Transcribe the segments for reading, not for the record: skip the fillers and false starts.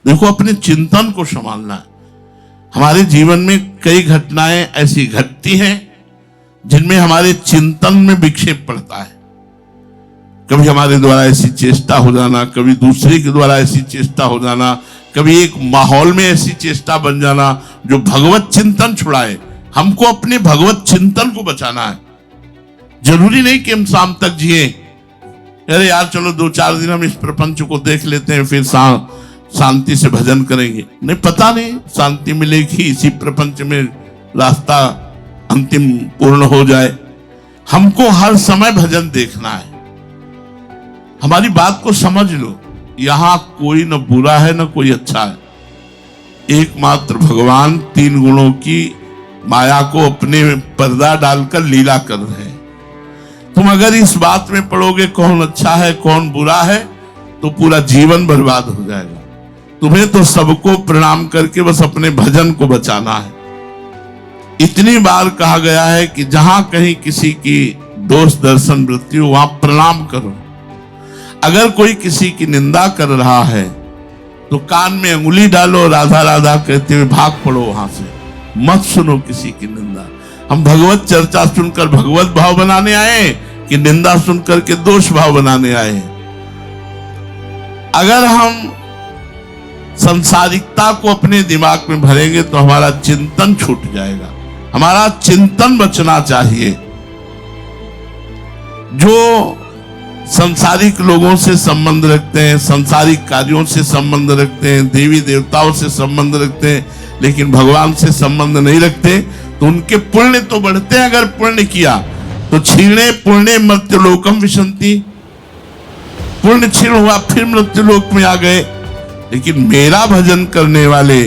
देखो, अपने चिंतन को संभालना है। हमारे जीवन में कई घटनाएं ऐसी घटती हैं जिनमें हमारे चिंतन में विक्षेप पड़ता है। कभी हमारे द्वारा ऐसी चेष्टा हो जाना, कभी दूसरे के द्वारा ऐसी चेष्टा हो जाना, कभी एक माहौल में ऐसी चेष्टा बन जाना जो भगवत चिंतन छुड़ाए। हमको अपने भगवत चिंतन को बचाना है। जरूरी नहीं कि हम शाम तक जिए। अरे यार चलो 2-4 दिन हम इस प्रपंच को देख लेते हैं, फिर शांति से भजन करेंगे। नहीं, पता नहीं शांति मिलेगी इसी प्रपंच में, रास्ता अंतिम पूर्ण हो जाए। हमको हर समय भजन देखना है। हमारी बात को समझ लो, यहां कोई न बुरा है न कोई अच्छा है। एकमात्र भगवान 3 गुणों की माया को अपने पर्दा डालकर लीला कर रहे हैं। तुम अगर इस बात में पड़ोगे कौन अच्छा है कौन बुरा है, तो पूरा जीवन बर्बाद हो जाएगा। तुम्हें तो सबको प्रणाम करके बस अपने भजन को बचाना है। इतनी बार कहा गया है कि जहां कहीं किसी की दोष दर्शन वृत्ति हो वहां प्रणाम करो। अगर कोई किसी की निंदा कर रहा है तो कान में अंगुली डालो, राधा राधा कहते हुए भाग पड़ो वहां से। मत सुनो किसी की निंदा। हम भगवत चर्चा सुनकर भगवत भाव बनाने आए कि निंदा सुनकर के दोष भाव बनाने आए? अगर हम संसारिकता को अपने दिमाग में भरेंगे तो हमारा चिंतन छूट जाएगा। हमारा चिंतन बचना चाहिए। जो संसारिक लोगों से संबंध रखते हैं, संसारिक कार्यों से संबंध रखते हैं, देवी देवताओं से संबंध रखते हैं, लेकिन भगवान से संबंध नहीं रखते, तो उनके पुण्य तो बढ़ते हैं। अगर पुण्य किया तो क्षीणे पुण्य मर्त्यलोकम विशंति, पुण्य क्षीण हुआ फिर मृत्युलोक में आ गए। लेकिन मेरा भजन करने वाले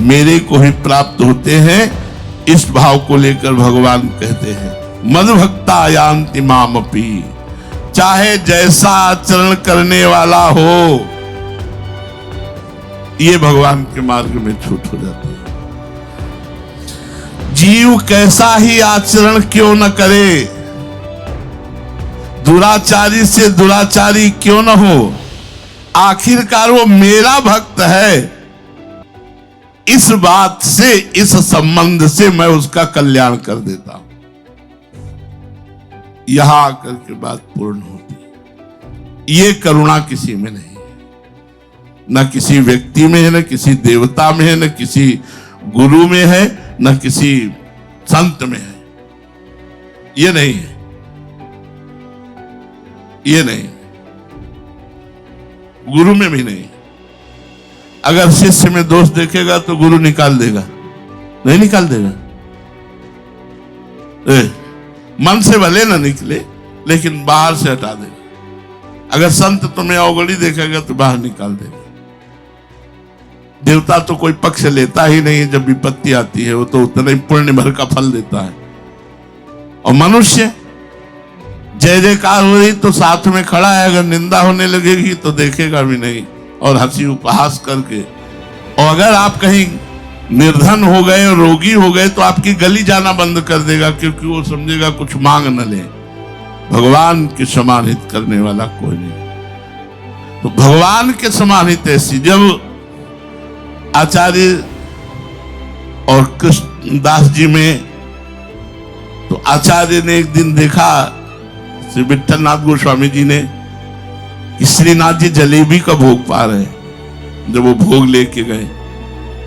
मेरे को ही प्राप्त होते हैं। इस भाव को लेकर भगवान कहते हैं मद भक्ता यान्ति मामपि, चाहे जैसा आचरण करने वाला हो, ये भगवान के मार्ग में छूट हो जाती है। जीव कैसा ही आचरण क्यों न करे, दुराचारी से दुराचारी क्यों न हो, आखिरकार वो मेरा भक्त है। इस बात से, इस संबंध से मैं उसका कल्याण कर देता हूं। यहां आकर के बात पूर्ण होती है। ये करुणा किसी में नहीं है, न किसी व्यक्ति में है, न किसी देवता में है, न किसी गुरु में है, न किसी संत में है। ये नहीं है, ये नहीं, गुरु में भी नहीं। अगर शिष्य में दोष देखेगा तो गुरु निकाल देगा, नहीं निकाल देगा। मन से भले ना निकले लेकिन बाहर से हटा देगा। अगर संत तुम्हें अवगड़ी देखेगा तो बाहर निकाल देगा। देवता तो कोई पक्ष लेता ही नहीं है, जब विपत्ति आती है वो तो उतना ही पुण्य भर का फल देता है। और मनुष्य जय जयकार हो रही तो साथ में खड़ा है, अगर निंदा होने लगेगी तो देखेगा भी नहीं और हंसी उपहास करके। और अगर आप कहीं निर्धन हो गए और रोगी हो गए तो आपकी गली जाना बंद कर देगा, क्योंकि वो समझेगा कुछ मांग न ले। भगवान के समान हित करने वाला कोई नहीं। तो भगवान के समान हित ऐसी, जब आचार्य और कृष्णदास जी में, तो आचार्य ने एक दिन देखा श्री विठलनाथ गोस्वामी जी ने कि श्रीनाथ जी जलेबी का भोग पा रहे हैं। जब वो भोग लेके गए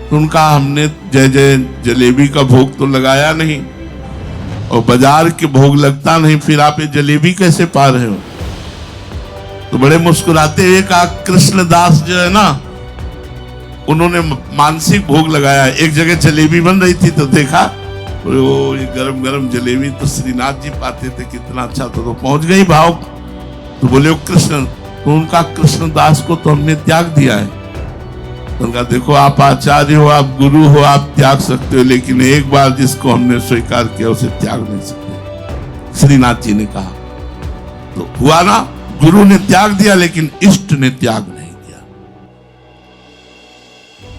तो उनका, हमने जय जय जलेबी का भोग तो लगाया नहीं और बाजार के भोग लगता नहीं, फिर आप ये जलेबी कैसे पा रहे हो? तो बड़े मुस्कुराते हुए कहा, कृष्णदास जो है ना, उन्होंने मानसिक भोग लगाया। एक जगह जलेबी बन रही थी तो देखा, वो ये गरम गरम जलेबी तो श्रीनाथ जी पाते थे, कितना अच्छा। तो पहुंच गई भाव। तो बोले वो कृष्ण, तो उनका कृष्णदास को तो हमने त्याग दिया है। तो उनका, देखो आप आचार्य हो, आप गुरु हो, आप त्याग सकते हो, लेकिन एक बार जिसको हमने स्वीकार किया उसे त्याग नहीं सकते, श्रीनाथ जी ने कहा। तो हुआ ना, गुरु ने त्याग दिया लेकिन इष्ट ने त्याग नहीं किया।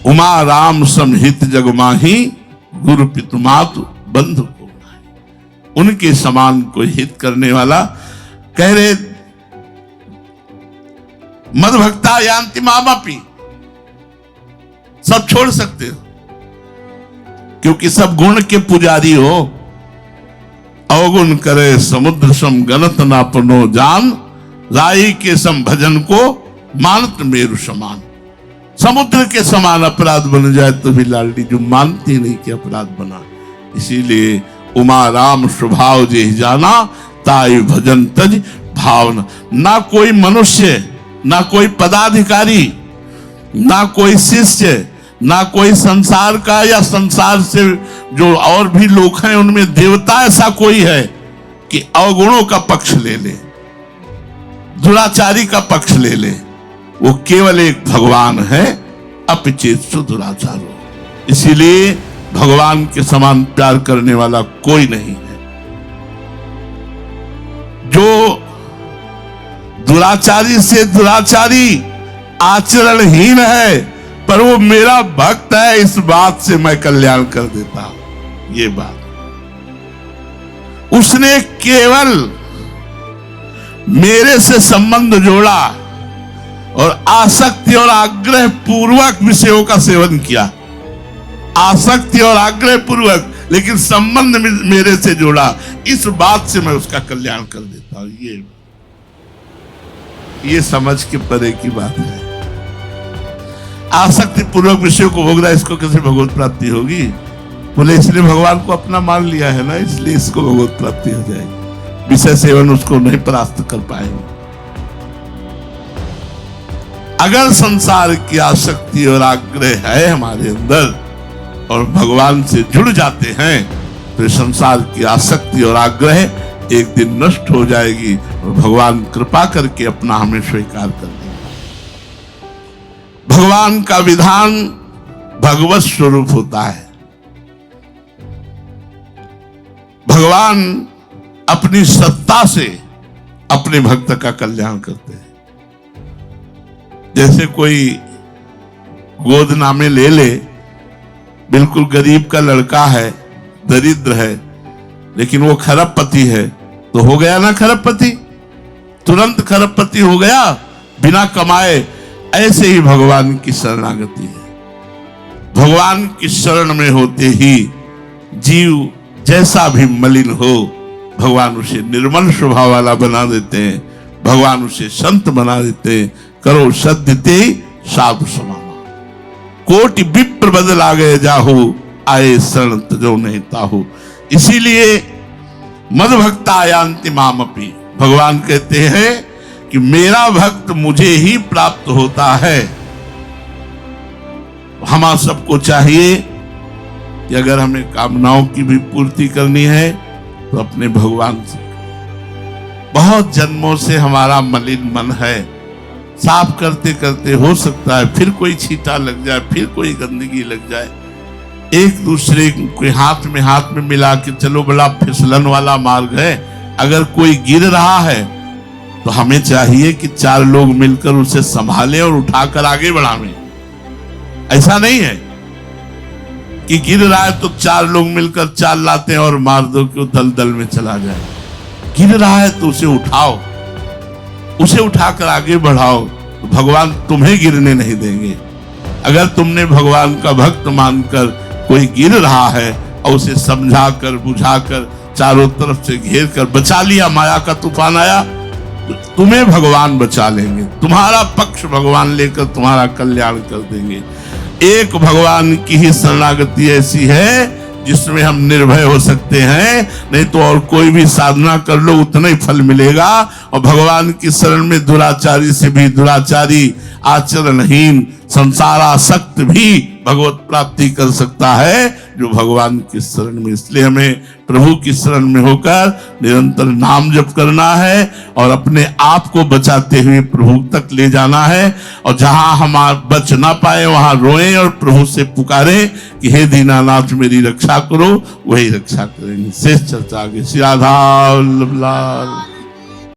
उमा राम समहित जग माही, गुरु पितु मातु बंधु को नाही। उनके समान कोई हित करने वाला, कह रहे मद भक्ता यान्ति मामपि, सब छोड़ सकते हो, क्योंकि सब गुण के पुजारी हो। अवगुण करे समुद्र सम गणत नापनो जान, राई के सम भजन को मानत मेरु समान। समुद्र के समान अपराध बन जाए तो भी लालडी जो मानती नहीं कि अपराध बना। इसीलिए उमा राम स्वभाव जे जाना, ताई भजन तज भावना। ना कोई मनुष्य, ना कोई पदाधिकारी, ना कोई शिष्य, ना कोई संसार का या संसार से जो और भी लोग हैं उनमें देवता ऐसा कोई है कि अवगुणों का पक्ष ले ले, दुराचारी का पक्ष ले ले। वो केवल एक भगवान है, अपिचेत दुराचारो। इसीलिए भगवान के समान प्यार करने वाला कोई नहीं है। जो दुराचारी से दुराचारी आचरणहीन है, पर वो मेरा भक्त है, इस बात से मैं कल्याण कर देता हूं। ये बात उसने केवल मेरे से संबंध जोड़ा और आसक्ति और आग्रह पूर्वक विषयों का सेवन किया। आसक्ति और आग्रह पूर्वक, लेकिन संबंध मेरे से जोड़ा, इस बात से मैं उसका कल्याण कर देता हूं। ये समझ के परे की बात है। आसक्ति पूर्वक विषयों को भोग रहा है, इसको कैसे भगवत प्राप्ति होगी? बोले इसलिए भगवान को अपना मान लिया है ना, इसलिए इसको भगवत प्राप्ति हो जाएगी। विषय सेवन उसको नहीं परास्त कर पाएंगे। अगर संसार की आसक्ति और आग्रह है हमारे अंदर और भगवान से जुड़ जाते हैं, तो संसार की आसक्ति और आग्रह एक दिन नष्ट हो जाएगी और भगवान कृपा करके अपना हमें स्वीकार कर लेंगे। भगवान का विधान भगवत स्वरूप होता है। भगवान अपनी सत्ता से अपने भक्त का कल्याण करते हैं। जैसे कोई गोदनामे ले ले, बिल्कुल गरीब का लड़का है, दरिद्र है, लेकिन वो खरबपति है, तो हो गया ना खरबपति, तुरंत खरबपति हो गया बिना कमाए। ऐसे ही भगवान की शरणागति है। भगवान की शरण में होते ही जीव जैसा भी मलिन हो, भगवान उसे निर्मल स्वभाव वाला बना देते हैं। भगवान उसे संत बना देते हैं। करो सद्यते साधु समाना, कोटि विप्र बदल आ गए जाहु, आए शरण तजो नहीं ताहु। इसीलिए मद भक्ता यान्ति मामपि, भगवान कहते हैं कि मेरा भक्त मुझे ही प्राप्त होता है। हम सबको चाहिए कि अगर हमें कामनाओं की भी पूर्ति करनी है तो अपने भगवान से। बहुत जन्मों से हमारा मलिन मन है, साफ करते करते हो सकता है फिर कोई छींटा लग जाए, फिर कोई गंदगी लग जाए। एक दूसरे के हाथ में मिला के चलो, बड़ा फिसलन वाला मार्ग है। अगर कोई गिर रहा है तो हमें चाहिए कि 4 लोग मिलकर उसे संभालें और उठाकर आगे बढ़ावें। ऐसा नहीं है कि गिर रहा है तो 4 लोग मिलकर चाल लाते हैं और मार दो कि वो दलदल में चला जाए। गिर रहा है तो उसे उठाओ, उसे उठाकर आगे बढ़ाओ, तो भगवान तुम्हें गिरने नहीं देंगे। अगर तुमने भगवान का भक्त मानकर कोई गिर रहा है और उसे समझाकर बुझाकर चारों तरफ से घेर कर बचा लिया, माया का तूफान आया, तो तुम्हें भगवान बचा लेंगे। तुम्हारा पक्ष भगवान लेकर तुम्हारा कल्याण कर देंगे। एक भगवान की ही शरणागति ऐसी है जिसमें हम निर्भय हो सकते हैं, नहीं तो और कोई भी साधना कर लो उतना ही फल मिलेगा। और भगवान की शरण में दुराचारी से भी दुराचारी, आचरणहीन, संसारासक्त भी भगवत प्राप्ति कर सकता है जो भगवान की शरण में। इसलिए हमें प्रभु की शरण में होकर निरंतर नाम जप करना है और अपने आप को बचाते हुए प्रभु तक ले जाना है। और जहां हम बच ना पाए वहां रोएं और प्रभु से पुकारें कि हे दीनानाथ मेरी रक्षा करो, वही रक्षा करेंगे। शेष चर्चा आगे। श्री राधा वल्लभ लाल।